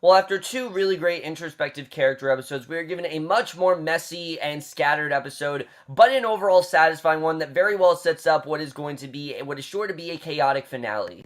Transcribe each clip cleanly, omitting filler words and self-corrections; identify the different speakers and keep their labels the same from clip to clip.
Speaker 1: Well, after two really great introspective character episodes, we are given a much more messy and scattered episode, but an overall satisfying one that very well sets up what is sure to be a chaotic finale.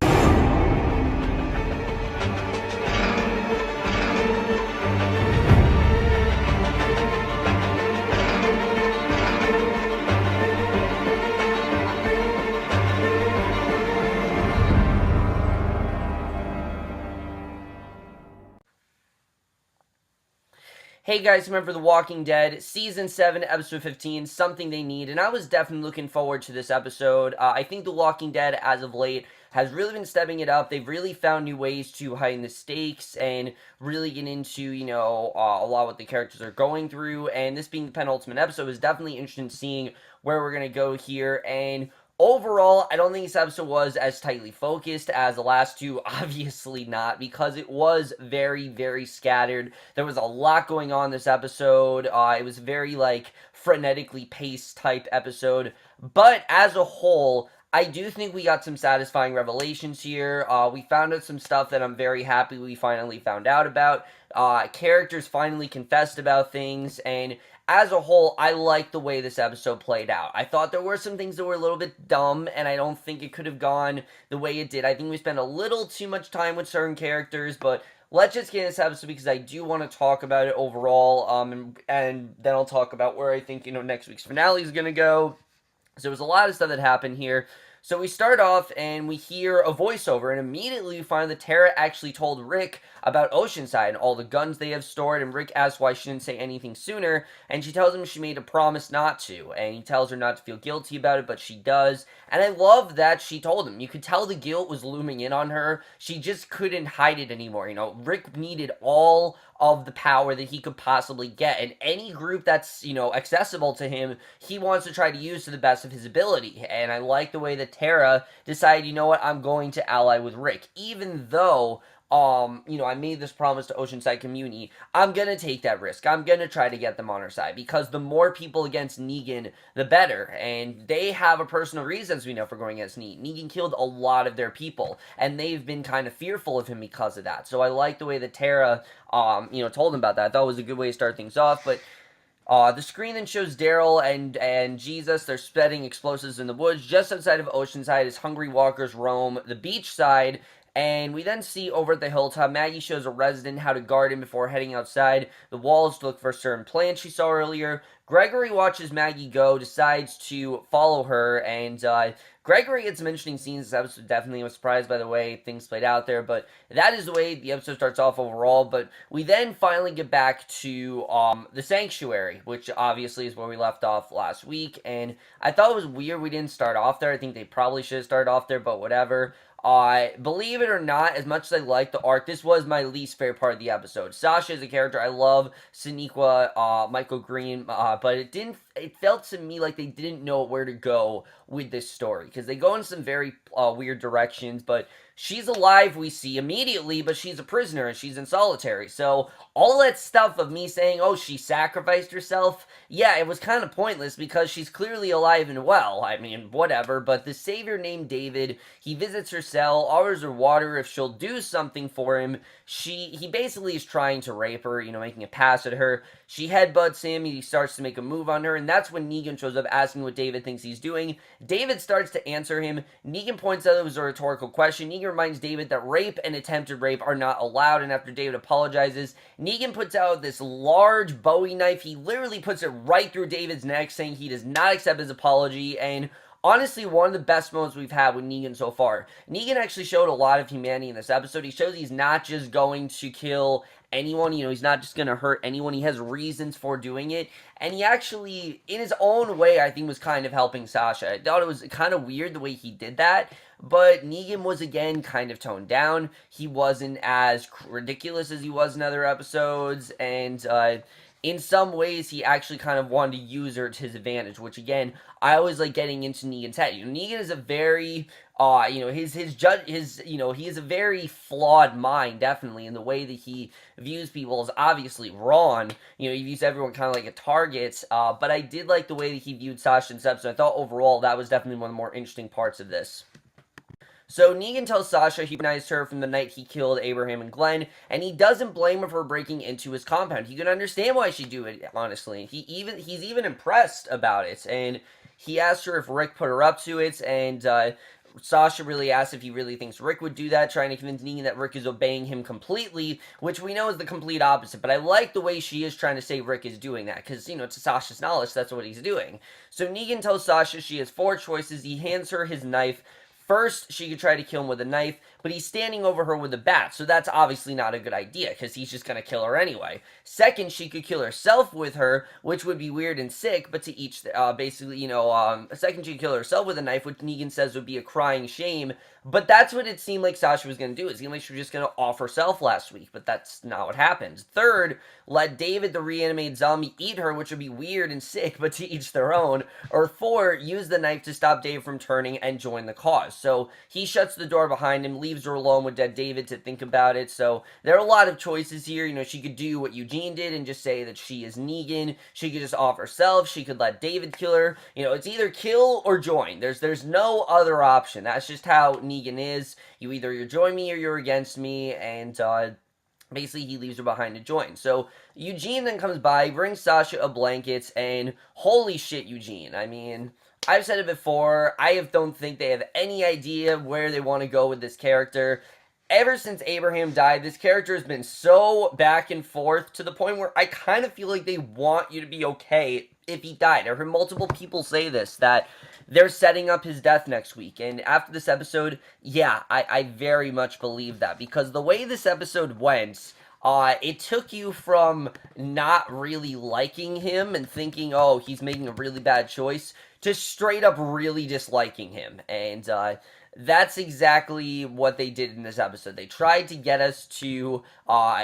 Speaker 1: Hey guys, remember The Walking Dead, Season 7, Episode 15, Something They Need, and I was definitely looking forward to this episode. I think The Walking Dead, as of late, has really been stepping it up. They've really found new ways to heighten the stakes and really get into, a lot of what the characters are going through, and this being the penultimate episode is definitely interesting seeing where we're going to go here, and overall, I don't think this episode was as tightly focused as the last two. Obviously not, because it was very, very scattered. There was a lot going on this episode. It was very, frenetically paced type episode. But as a whole, I do think we got some satisfying revelations here. We found out some stuff that I'm very happy we finally found out about. Characters finally confessed about things, and as a whole, I like the way this episode played out. I thought there were some things that were a little bit dumb, and I don't think it could have gone the way it did. I think we spent a little too much time with certain characters, but let's just get in this episode because I do want to talk about it overall, and then I'll talk about where I think, next week's finale is going to go. So there was a lot of stuff that happened here. So we start off and we hear a voiceover, and immediately we find that Tara actually told Rick about Oceanside and all the guns they have stored, and Rick asks why she didn't say anything sooner, and she tells him she made a promise not to, and he tells her not to feel guilty about it, but she does, and I love that she told him. You could tell the guilt was looming in on her. She just couldn't hide it anymore. Rick needed all of the power that he could possibly get, and any group that's, accessible to him, he wants to try to use to the best of his ability, and I like the way that Tara decided, you know what, I'm going to ally with Rick, even though I made this promise to Oceanside community. I'm gonna take that risk. I'm gonna try to get them on our side because the more people against Negan, the better. And they have a personal reason, as we know, for going against Negan. Negan killed a lot of their people, and they've been kind of fearful of him because of that. So I like the way that Tara, told him about that. I thought it was a good way to start things off, but. The screen then shows Daryl and Jesus. They're spreading explosives in the woods just outside of Oceanside as hungry walkers roam the beach side. And we then see over at the hilltop, Maggie shows a resident how to garden before heading outside the walls to look for certain plants she saw earlier. Gregory watches Maggie go, decides to follow her, and Gregory gets some interesting scenes. This episode definitely was surprised by the way things played out there, but that is the way the episode starts off overall. But we then finally get back to the sanctuary, which obviously is where we left off last week, and I thought it was weird we didn't start off there. I think they probably should have started off there, but whatever. Believe it or not, as much as I like the arc, this was my least favorite part of the episode. Sasha is a character I love, Siniqua, Michael Green, but it felt to me like they didn't know where to go with this story, because they go in some very weird directions, but she's alive, we see immediately, but she's a prisoner and she's in solitary. So all that stuff of me saying, oh, she sacrificed herself, yeah, it was kind of pointless because she's clearly alive and well. I mean, whatever. But the savior named David, he visits her cell, offers her water if she'll do something for him. He basically is trying to rape her, making a pass at her. She headbutts him, he starts to make a move on her, and that's when Negan shows up asking what David thinks he's doing. David starts to answer him. Negan points out it was a rhetorical question. Negan reminds David that rape and attempted rape are not allowed, and after David apologizes, Negan puts out this large Bowie knife. He literally puts it right through David's neck, saying he does not accept his apology, and honestly, one of the best moments we've had with Negan so far. Negan actually showed a lot of humanity in this episode. He shows he's not just going to kill anyone, he's not just going to hurt anyone. He has reasons for doing it, and he actually, in his own way, I think was kind of helping Sasha. I thought it was kind of weird the way he did that, but Negan was, again, kind of toned down. He wasn't as ridiculous as he was in other episodes, and, in some ways, he actually kind of wanted to use her to his advantage, which, again, I always like getting into Negan's head. Negan is a very, he is a very flawed mind, definitely, in the way that he views people is obviously wrong. He views everyone kind of like a target, but I did like the way that he viewed Sasha in this episode. I thought overall that was definitely one of the more interesting parts of this. So Negan tells Sasha he recognized her from the night he killed Abraham and Glenn, and he doesn't blame her for breaking into his compound. He can understand why she'd do it, honestly. He's even impressed about it, and he asked her if Rick put her up to it, and Sasha really asked if he really thinks Rick would do that, trying to convince Negan that Rick is obeying him completely, which we know is the complete opposite. But I like the way she is trying to say Rick is doing that, because, to Sasha's knowledge, that's what he's doing. So Negan tells Sasha she has 4 choices. He hands her his knife. First, she could try to kill him with a knife, but he's standing over her with a bat, so that's obviously not a good idea, because he's just going to kill her anyway. Second, she could kill herself with her, which would be weird and sick, but to each, second, she could kill herself with a knife, which Negan says would be a crying shame, but that's what it seemed like Sasha was going to do. It seemed like she was just going to off herself last week, but that's not what happened. Third, let David, the reanimated zombie, eat her, which would be weird and sick, but to each their own. Or 4, use the knife to stop Dave from turning and join the cause. So he shuts the door behind him, leaves her alone with dead David to think about it. So there are a lot of choices here. She could do what Eugene did and just say that she is Negan. She could just off herself. She could let David kill her. It's either kill or join. There's no other option. That's just how Negan is. You're join me or you're against me, and basically he leaves her behind to join. So Eugene then comes by, brings Sasha a blanket, and holy shit, Eugene. I mean, I've said it before, don't think they have any idea where they want to go with this character. Ever since Abraham died, this character has been so back and forth to the point where I kind of feel like they want you to be okay if he died. I've heard multiple people say this, that they're setting up his death next week. And after this episode, yeah, I very much believe that. Because the way this episode went, it took you from not really liking him and thinking, oh, he's making a really bad choice, to straight up really disliking him. And that's exactly what they did in this episode. They tried to get us to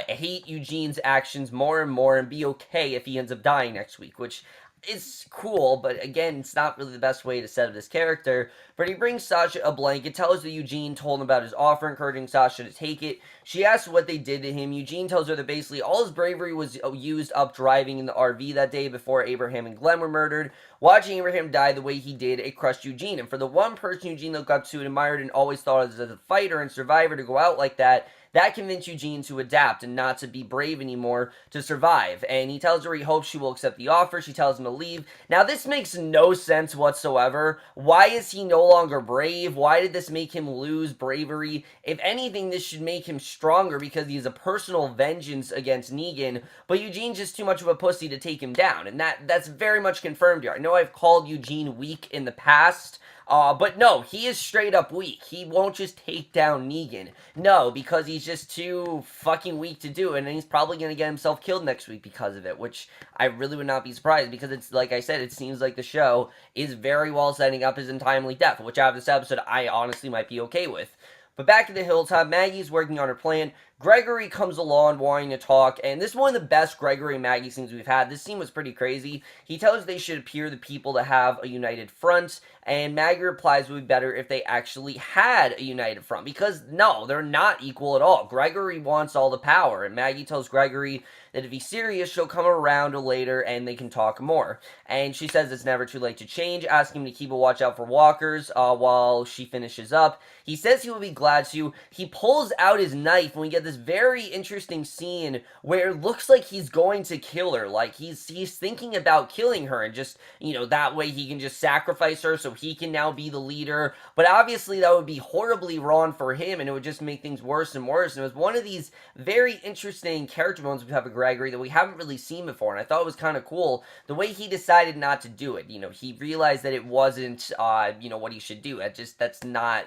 Speaker 1: hate Eugene's actions more and more and be okay if he ends up dying next week, which is cool, but again, it's not really the best way to set up this character. But he brings Sasha a blanket, tells her Eugene told him about his offer, encouraging Sasha to take it. She asks what they did to him. Eugene tells her that basically all his bravery was used up driving in the RV that day before Abraham and Glenn were murdered. Watching Abraham die the way he did, it crushed Eugene. And for the one person Eugene looked up to and admired and always thought of as a fighter and survivor to go out like that convinced Eugene to adapt and not to be brave anymore to survive. And he tells her he hopes she will accept the offer. She tells him to leave. Now, this makes no sense whatsoever. Why is he no longer brave? Why did this make him lose bravery? If anything, this should make him stronger because he has a personal vengeance against Negan, but Eugene's just too much of a pussy to take him down. And that's very much confirmed here. I know I've called Eugene weak in the past, but no, he is straight up weak. He won't just take down Negan. No, because he's just too fucking weak to do it, and he's probably going to get himself killed next week because of it, which I really would not be surprised, because it's, like I said, it seems like the show is very well setting up his untimely death, which out of this episode, I honestly might be okay with. But back at the hilltop, Maggie's working on her plan. Gregory comes along wanting to talk, and this is one of the best Gregory and Maggie scenes we've had. This scene was pretty crazy. He tells they should appear the people to have a united front, and Maggie replies it would be better if they actually had a united front, because no, they're not equal at all. Gregory wants all the power, and Maggie tells Gregory that if he's serious, she'll come around later and they can talk more. And she says it's never too late to change, asking him to keep a watch out for walkers while she finishes up. He says he will be glad to. He pulls out his knife, and we get this very interesting scene where it looks like he's going to kill her. Like, he's thinking about killing her, and just, that way he can just sacrifice her so he can now be the leader. But obviously that would be horribly wrong for him, and it would just make things worse and worse. And it was one of these very interesting character moments we have with Gregory that we haven't really seen before, and I thought it was kind of cool the way he decided not to do it. He realized that it wasn't, what he should do. That's not,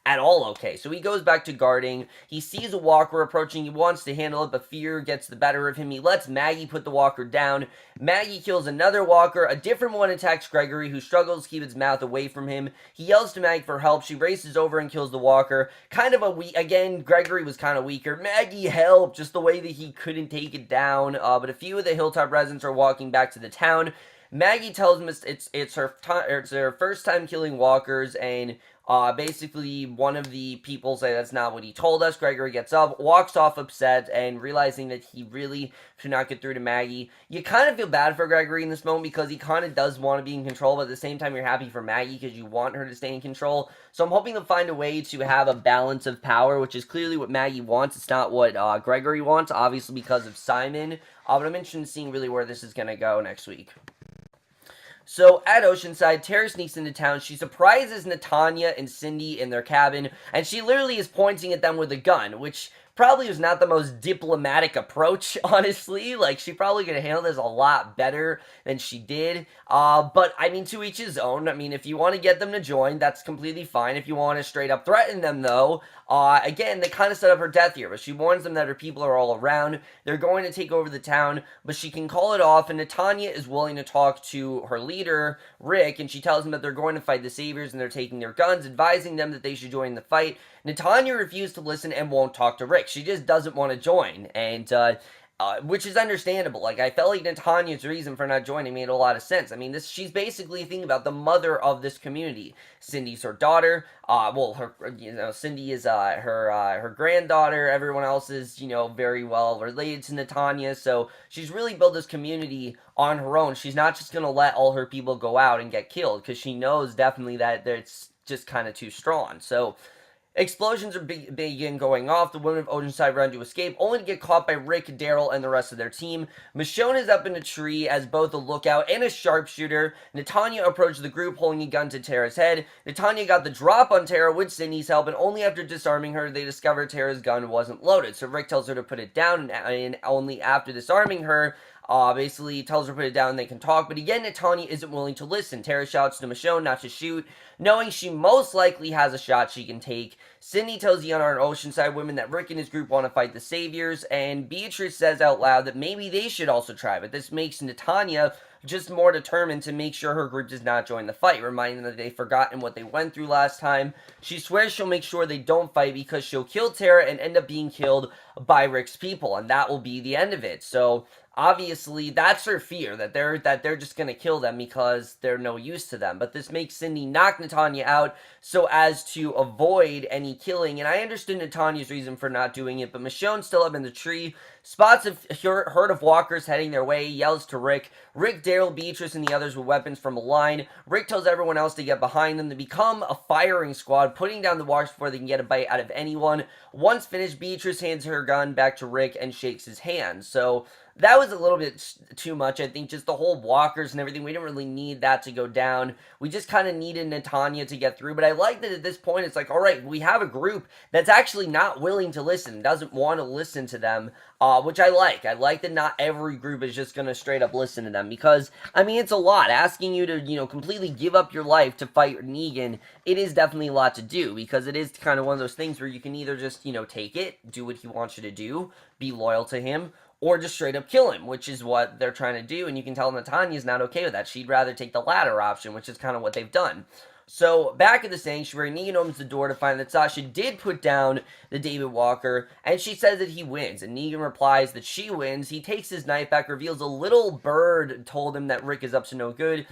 Speaker 1: at all okay. So he goes back to guarding. He sees a walker approaching. He wants to handle it, but fear gets the better of him. He lets Maggie put the walker down. Maggie kills another walker. A different one attacks Gregory, who struggles to keep his mouth away from him. He yells to Maggie for help. She races over and kills the walker. Kind of again, Gregory was kind of weaker. Maggie, help! Just the way that he couldn't take it down. But a few of the hilltop residents are walking back to the town. Maggie tells him it's her first time killing walkers, and Basically, one of the people say that's not what he told us. Gregory gets up, walks off upset, and realizing that he really could not get through to Maggie. You kind of feel bad for Gregory in this moment because he kind of does want to be in control, but at the same time, you're happy for Maggie because you want her to stay in control. So I'm hoping they'll find a way to have a balance of power, which is clearly what Maggie wants. It's not what Gregory wants, obviously because of Simon. But I'm interested in seeing really where this is going to go next week. So at Oceanside, Tara sneaks into town. She surprises Natanya and Cindy in their cabin, and she literally is pointing at them with a gun, which probably was not the most diplomatic approach, honestly. Like, she probably could have handled this a lot better than she did. But, I mean, to each his own. I mean, if you want to get them to join, that's completely fine. If you want to straight up threaten them, though, again, they kind of set up her death here. But she warns them that her people are all around. They're going to take over the town, but she can call it off, and Natanya is willing to talk to her leader, Rick, and she tells him that they're going to fight the Saviors, and they're taking their guns, advising them that they should join the fight. Natanya refused to listen and won't talk to Rick. She just doesn't want to join, and which is understandable. Like, I felt like Natanya's reason for not joining made a lot of sense. I mean, she's basically thinking about the mother of this community. Cindy's her daughter. Cindy is her granddaughter. Everyone else is, very well related to Natanya. So she's really built this community on her own. She's not just gonna let all her people go out and get killed because she knows definitely that it's just kind of too strong. So explosions are begin going off. The women of Oceanside run to escape, only to get caught by Rick, Daryl, and the rest of their team. Michonne is up in a tree as both a lookout and a sharpshooter. Natanya approached the group holding a gun to Tara's head. Natanya got the drop on Tara with Cindy's help, and only after disarming her, they discovered Tara's gun wasn't loaded. So Rick tells her to put it down, and only after disarming her, basically tells her to put it down and they can talk. But again, Natanya isn't willing to listen. Tara shouts to Michonne not to shoot, knowing she most likely has a shot she can take. Cindy tells the unarmed Oceanside women that Rick and his group want to fight the Saviors, and Beatrice says out loud that maybe they should also try, but this makes Natanya just more determined to make sure her group does not join the fight, reminding them that they've forgotten what they went through last time. She swears she'll make sure they don't fight because she'll kill Tara and end up being killed by Rick's people, and that will be the end of it. So obviously, that's her fear, that they're just gonna kill them because they're no use to them. But this makes Cindy knock Natanya out so as to avoid any killing. And I understood Natanya's reason for not doing it, but Michonne's still up in the tree, spots a herd of walkers heading their way, yells to Rick. Rick, Daryl, Beatrice, and the others with weapons from a line. Rick tells everyone else to get behind them to become a firing squad, putting down the walkers before they can get a bite out of anyone. Once finished, Beatrice hands her gun back to Rick and shakes his hand. So that was a little bit too much. I think just the whole walkers and everything, we didn't really need that to go down. We just kind of needed Natanya to get through. But I like that at this point, it's like, all right, we have a group that's actually not willing to listen, doesn't want to listen to them, which I like. I like that not every group is just going to straight up listen to them because, I mean, it's a lot. Asking you to, completely give up your life to fight Negan, it is definitely a lot to do because it is kind of one of those things where you can either just, take it, do what he wants you to do, be loyal to him, or just straight up kill him, which is what they're trying to do, and you can tell Natanya's not okay with that. She'd rather take the latter option, which is kind of what they've done. So, back at the sanctuary, Negan opens the door to find that Sasha did put down the David Walker, and she says that he wins, and Negan replies that she wins. He takes his knife back, reveals a little bird told him that Rick is up to no good,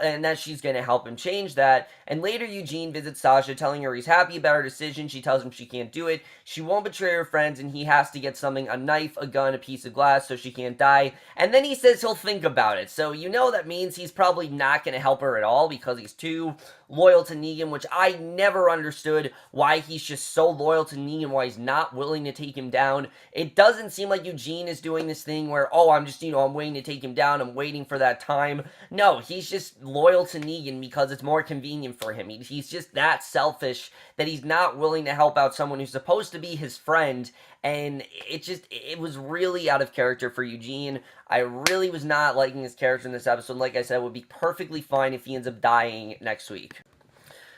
Speaker 1: and that she's going to help him change that. And later Eugene visits Sasha, telling her he's happy about her decision. She tells him she can't do it. She won't betray her friends, and he has to get something, a knife, a gun, a piece of glass, so she can't die. And then he says he'll think about it. So that means he's probably not going to help her at all because he's too loyal to Negan, which I never understood why he's just so loyal to Negan, why he's not willing to take him down. It doesn't seem like Eugene is doing this thing where, I'm just, I'm waiting to take him down, I'm waiting for that time. No, he's just loyal to Negan because it's more convenient for him. He's just that selfish that he's not willing to help out someone who's supposed to be his friend, and it was really out of character for Eugene. I really was not liking his character in this episode. Like I said, it would be perfectly fine if he ends up dying next week.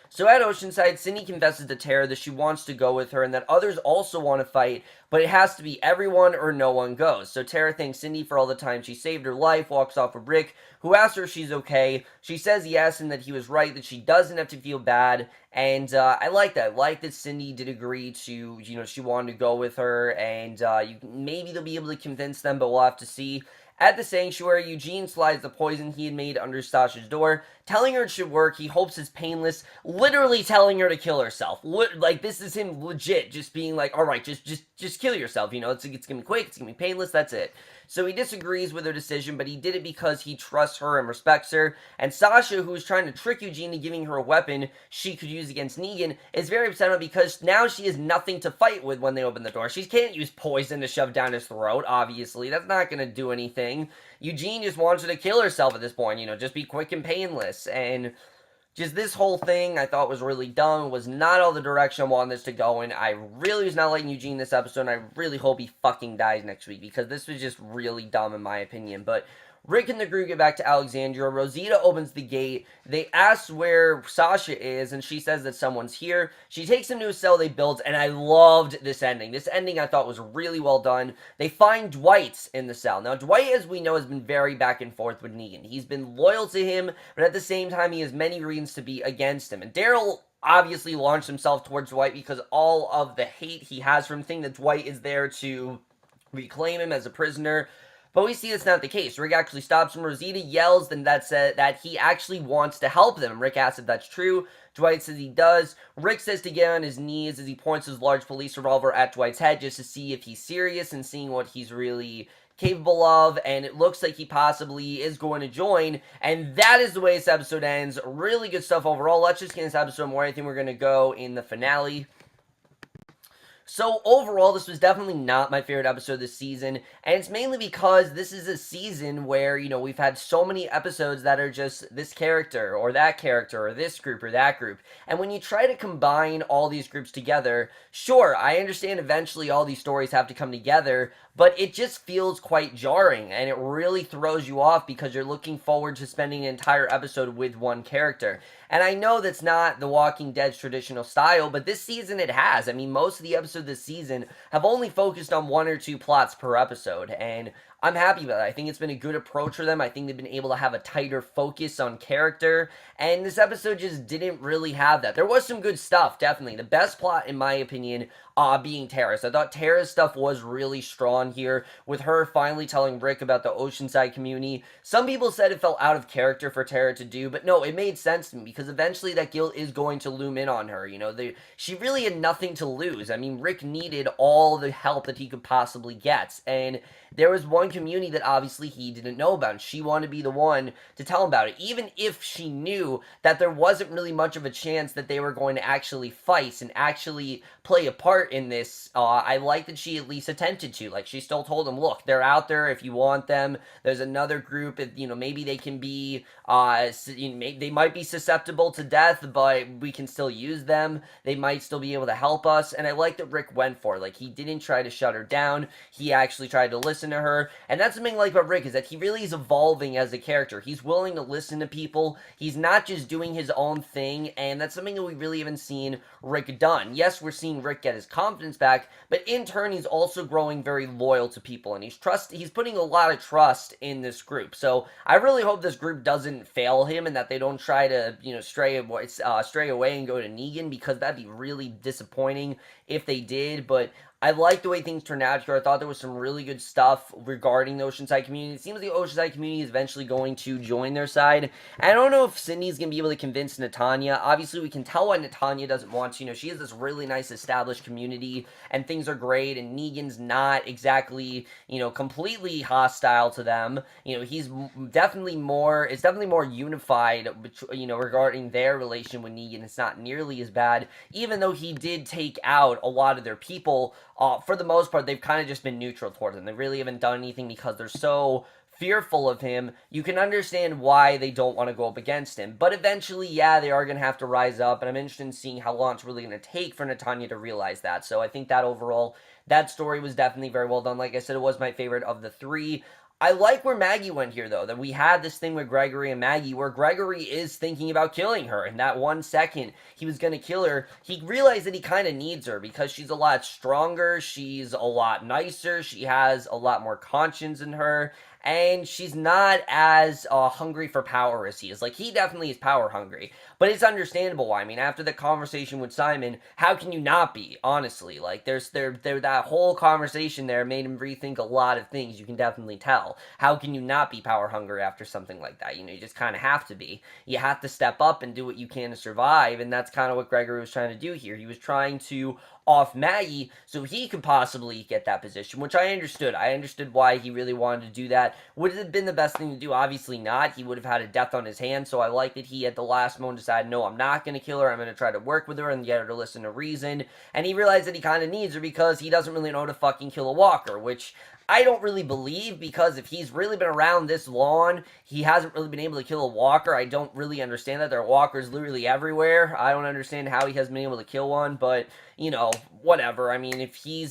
Speaker 1: So at Oceanside, Cindy confesses to Tara that she wants to go with her and that others also want to fight, but it has to be everyone or no one goes. So Tara thanks Cindy for all the time she saved her life, walks off with Rick, who asks her if she's okay. She says yes and that he was right, that she doesn't have to feel bad, and I like that. I like that Cindy did agree to, she wanted to go with her, and maybe they'll be able to convince them, but we'll have to see. At the sanctuary, Eugene slides the poison he had made under Sasha's door, telling her it should work. He hopes it's painless, literally telling her to kill herself. Like, this is him legit just being like, all right, just kill yourself. You know, it's gonna be quick, it's gonna be painless, that's it. So he disagrees with her decision, but he did it because he trusts her and respects her. And Sasha, who was trying to trick Eugene into giving her a weapon she could use against Negan, is very upset about it because now she has nothing to fight with when they open the door. She can't use poison to shove down his throat, obviously. That's not going to do anything. Eugene just wants her to kill herself at this point, you know, just be quick and painless. And just this whole thing I thought was really dumb. It was not all the direction I wanted this to go in. I really was not liking Eugene this episode, and I really hope he fucking dies next week, because this was just really dumb in my opinion. But Rick and the group get back to Alexandria. Rosita opens the gate. They ask where Sasha is, and she says that someone's here. She takes them to a cell they built, and I loved this ending. This ending I thought was really well done. They find Dwight in the cell. Now, Dwight, as we know, has been very back and forth with Negan. He's been loyal to him, but at the same time, he has many reasons to be against him. And Daryl obviously launched himself towards Dwight because all of the hate he has from him, thinking that Dwight is there to reclaim him as a prisoner. But we see that's not the case. Rick actually stops him. Rosita yells then that he actually wants to help them. Rick asks if that's true. Dwight says he does. Rick says to get on his knees as he points his large police revolver at Dwight's head just to see if he's serious and seeing what he's really capable of, and it looks like he possibly is going to join, and that is the way this episode ends. Really good stuff overall. Let's just get into this episode more. I think we're going to go in the finale. So overall, this was definitely not my favorite episode this season, and it's mainly because this is a season where, you know, we've had so many episodes that are just this character, or this group, or that group, and when you try to combine all these groups together, sure, I understand eventually all these stories have to come together, but it just feels quite jarring, and it really throws you off because you're looking forward to spending an entire episode with one character. And I know that's not The Walking Dead's traditional style, but this season it has. I mean, most of the episodes this season have only focused on one or two plots per episode, and I'm happy about it. I think it's been a good approach for them. I think they've been able to have a tighter focus on character, and this episode just didn't really have that. There was some good stuff, definitely. The best plot, in my opinion, being Tara's. I thought Tara's stuff was really strong here, with her finally telling Rick about the Oceanside community. Some people said it felt out of character for Tara to do, but no, it made sense to me, because eventually that guilt is going to loom in on her. You know, she really had nothing to lose. I mean, Rick needed all the help that he could possibly get, and there was one community that obviously he didn't know about, and she wanted to be the one to tell him about it, even if she knew that there wasn't really much of a chance that they were going to actually fight and actually play a part in this. I like that she at least attempted to. Like, she still told him, look, they're out there if you want them. There's another group, you know, maybe they can be, they might be susceptible to death, but we can still use them. They might still be able to help us, and I like that Rick went for it. Like, he didn't try to shut her down. He actually tried to listen to her, and that's something I like about Rick, is that he really is evolving as a character. He's willing to listen to people. He's not just doing his own thing, and that's something that we really haven't seen Rick done. Yes, we're seeing Rick get his confidence back, but in turn, he's also growing very loyal to people, and he's putting a lot of trust in this group. So I really hope this group doesn't fail him, and that they don't try to, you know, stray away and go to Negan, because that'd be really disappointing if they did. But I like the way things turned out here. I thought there was some really good stuff regarding the Oceanside community. It seems the Oceanside community is eventually going to join their side. I don't know if Sydney's going to be able to convince Natanya. Obviously, we can tell why Natanya doesn't want to. You know, she has this really nice established community, and things are great, and Negan's not exactly, you know, completely hostile to them. You know, it's definitely more unified, you know, regarding their relation with Negan. It's not nearly as bad, even though he did take out a lot of their people. For the most part, they've kind of just been neutral towards him. They really haven't done anything because they're so fearful of him. You can understand why they don't want to go up against him. But eventually, yeah, they are going to have to rise up, and I'm interested in seeing how long it's really going to take for Natanya to realize that. So I think that overall, that story was definitely very well done. Like I said, it was my favorite of the three. I like where Maggie went here, though, that we had this thing with Gregory and Maggie where Gregory is thinking about killing her. In that 1 second he was going to kill her, he realized that he kind of needs her because she's a lot stronger, she's a lot nicer, she has a lot more conscience in her, and she's not as hungry for power as he is. Like, he definitely is power hungry, but it's understandable why. I mean, after the conversation with Simon, how can you not be, honestly? Like, that whole conversation there made him rethink a lot of things, you can definitely tell. well. How can you not be power hungry after something like that? You just kind of have to be. You have to step up and do what you can to survive, and that's kind of what Gregory was trying to do here. He was trying to off Maggie so he could possibly get that position, which I understood. I understood why he really wanted to do that. Would it have been the best thing to do? Obviously not. He would have had a death on his hands, so I like that he at the last moment decided, no, I'm not going to kill her. I'm going to try to work with her and get her to listen to reason. And he realized that he kind of needs her because he doesn't really know how to fucking kill a walker, which I don't really believe, because if he's really been around this long, he hasn't really been able to kill a walker. I don't really understand that. There are walkers literally everywhere. I don't understand how he hasn't been able to kill one, but, whatever. I mean, if he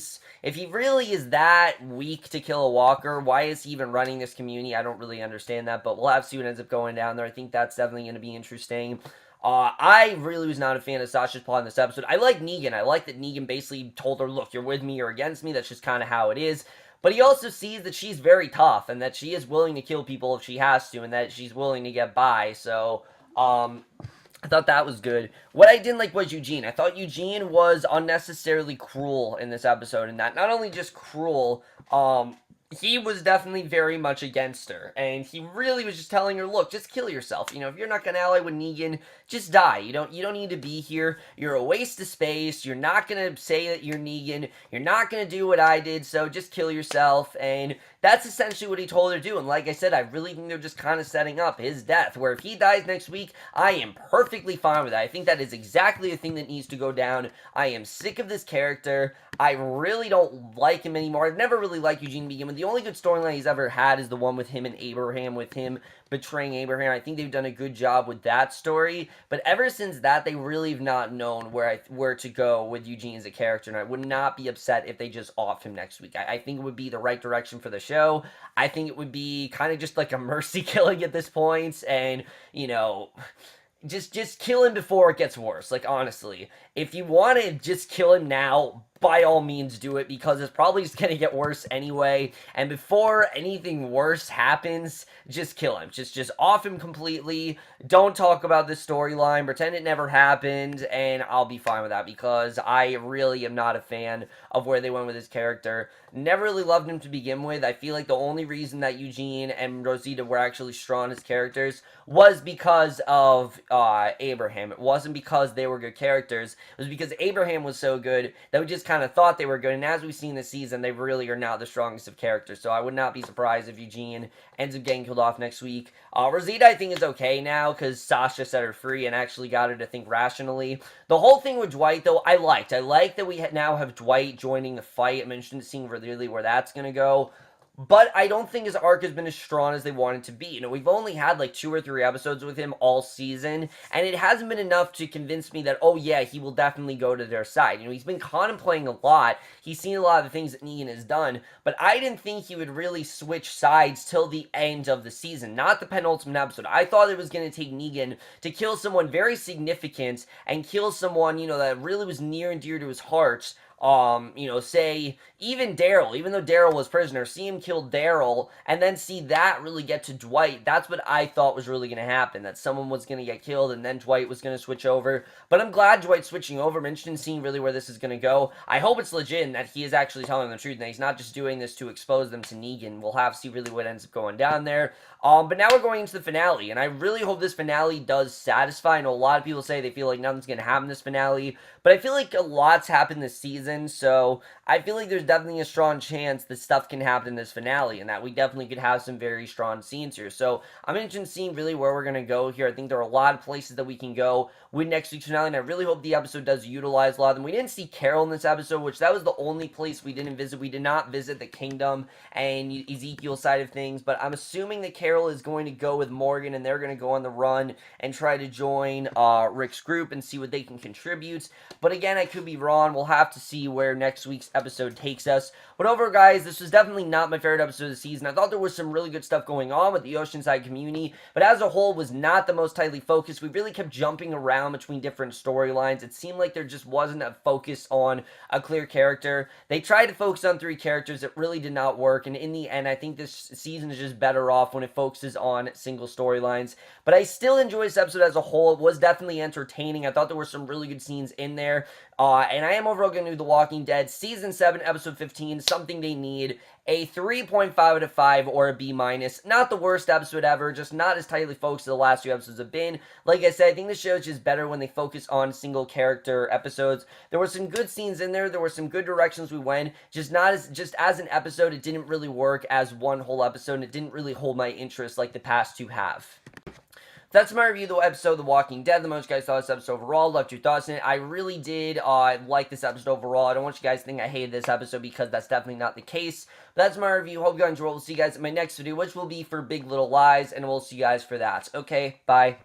Speaker 1: really is that weak to kill a walker, why is he even running this community? I don't really understand that, but we'll have to see what ends up going down there. I think that's definitely going to be interesting. I really was not a fan of Sasha's plot in this episode. I like Negan. I like that Negan basically told her, look, you're with me or against me. That's just kind of how it is. But he also sees that she's very tough and that she is willing to kill people if she has to and that she's willing to get by. So, I thought that was good. What I didn't like was Eugene. I thought Eugene was unnecessarily cruel in this episode, and that not only just cruel, he was definitely very much against her, and he really was just telling her, look, just kill yourself. If you're not gonna ally with Negan, just die. You don't need to be here. You're a waste of space. You're not gonna say that you're Negan. You're not gonna do what I did, so just kill yourself. And that's essentially what he told her to do. And like I said, I really think they're just kind of setting up his death, where if he dies next week, I am perfectly fine with that. I think that is exactly the thing that needs to go down. I am sick of this character. I really don't like him anymore. I've never really liked Eugene to begin with. The only good storyline he's ever had is the one with him and Abraham, with him betraying Abraham. I think they've done a good job with that story. But ever since that, they really have not known where to go with Eugene as a character. And I would not be upset if they just off him next week. I think it would be the right direction for the show. I think it would be kind of just like a mercy killing at this point. And, just kill him before it gets worse. Like, honestly, if you want to just kill him now, by all means do it, because it's probably just gonna get worse anyway. And before anything worse happens, just kill him. Just off him completely. Don't talk about this storyline. Pretend it never happened, and I'll be fine with that, because I really am not a fan of where they went with his character. Never really loved him to begin with. I feel like the only reason that Eugene and Rosita were actually strong as characters was because of Abraham. It wasn't because they were good characters. It was because Abraham was so good that we just kind of thought they were good, and as we've seen this season, they really are now the strongest of characters. So I would not be surprised if Eugene ends up getting killed off next week. Rosita, I think, is okay now because Sasha set her free and actually got her to think rationally. The whole thing with Dwight, though, I liked. I like that we now have Dwight joining the fight. I'm interested in seeing really where that's going to go. But I don't think his arc has been as strong as they want it to be. We've only had like 2 or 3 episodes with him all season, and it hasn't been enough to convince me that, oh yeah, he will definitely go to their side. He's been contemplating a lot. He's seen a lot of the things that Negan has done, but I didn't think he would really switch sides till the end of the season, not the penultimate episode. I thought it was going to take Negan to kill someone very significant and kill someone, that really was near and dear to his heart. Say, even Daryl, even though Daryl was prisoner, see him kill Daryl, and then see that really get to Dwight. That's what I thought was really going to happen, that someone was going to get killed, and then Dwight was going to switch over. But I'm glad Dwight's switching over. I'm interested in seeing really where this is going to go. I hope it's legit, and that he is actually telling the truth, and that he's not just doing this to expose them to Negan. We'll have to see really what ends up going down there. But now we're going into the finale, and I really hope this finale does satisfy. I know a lot of people say they feel like nothing's going to happen in this finale, but I feel like a lot's happened this season, so I feel like there's definitely a strong chance that stuff can happen in this finale, and that we definitely could have some very strong scenes here. So I'm interested in seeing really where we're going to go here. I think there are a lot of places that we can go with next week's finale, and I really hope the episode does utilize a lot of them. We didn't see Carol in this episode, which that was the only place we didn't visit. We did not visit the Kingdom and Ezekiel's side of things, but I'm assuming that Carol is going to go with Morgan, and they're going to go on the run and try to join Rick's group and see what they can contribute. But again, I could be wrong. We'll have to see where next week's episode takes us. But overall, guys, this was definitely not my favorite episode of the season. I thought there was some really good stuff going on with the Oceanside community, but as a whole, was not the most tightly focused. We really kept jumping around between different storylines. It seemed like there just wasn't a focus on a clear character. They tried to focus on 3 characters. It really did not work, and in the end, I think this season is just better off when it focuses on single storylines. But I still enjoyed this episode as a whole. It was definitely entertaining. I thought there were some really good scenes in there, and I am overall going to do the Walking Dead, Season 7, Episode 15, Something They Need, a 3.5 out of 5 or a B-. Not the worst episode ever, just not as tightly focused as the last 2 episodes have been. Like I said, I think the show is just better when they focus on single character episodes. There were some good scenes in there, there were some good directions we went, just as an episode, it didn't really work as one whole episode, and it didn't really hold my interest like the past 2 have. That's my review of the episode of The Walking Dead. The most you guys thought of this episode overall. Loved your thoughts in it. I really did like this episode overall. I don't want you guys to think I hated this episode because that's definitely not the case. But that's my review. Hope you guys enjoyed. We'll see you guys in my next video, which will be for Big Little Lies, and we'll see you guys for that. Okay, bye.